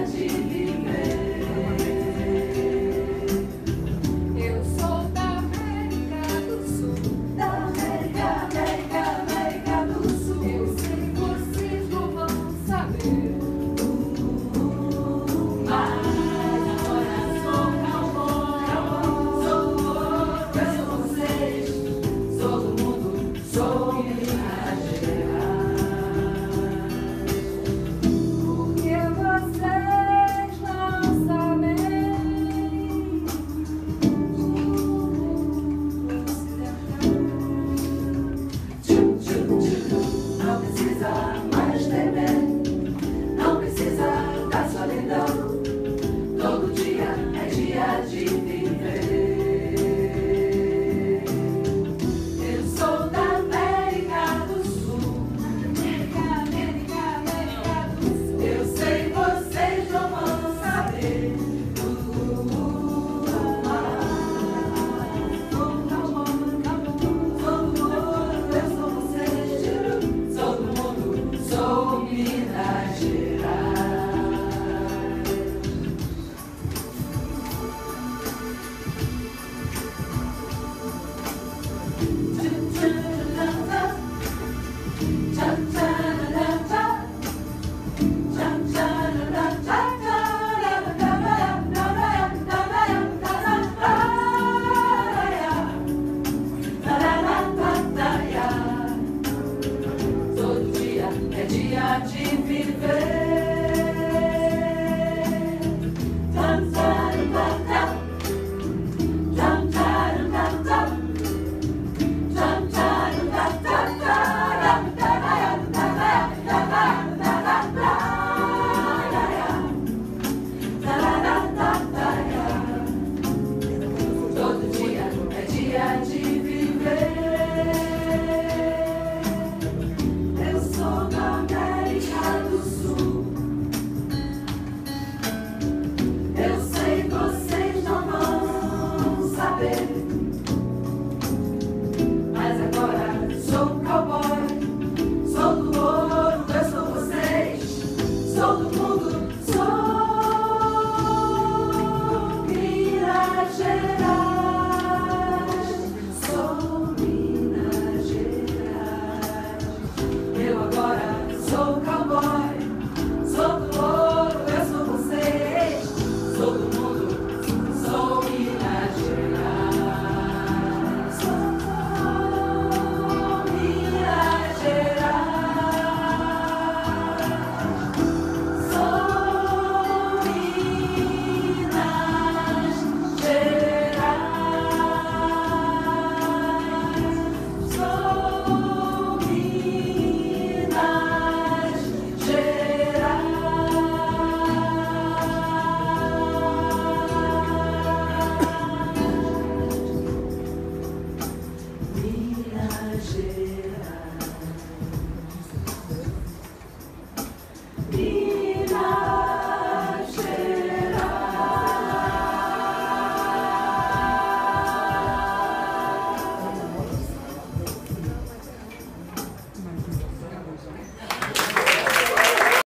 de viver. Eu sou da América do Sul, da América, América, América do Sul. Eu sei, vocês não vão saber. Mas agora sou cowboy, sou do ouro, eu sou vocês, sou do mundo, sou Minas Gerais. Porque vocês não sabem, não precisa mais temer, não precisa da solidão. Todo dia é dia de viver. Eu sou da América do Sul, América, América, América do Sul. Eu sei, vocês não vão saber. Eu sou vocês, sou do mundo, sou Minas Gerais. Todo dia é dia de viver. Todo dia é dia de viver. Eu sou da América do Sul. Eu sei, vocês não vão saber. Mas agora sou cowboy, sou do ouro, eu sou vocês, sou do mundo, sou Minas Gerais. Sou Minas Gerais. Eu agora sou cowboy, sou do ouro, eu sou vocês, sou do mundo, sou Minas Gerais. Sou Minas Gerais. Sou Minas Gerais. Sou Minas Gerais. Minas Gerais.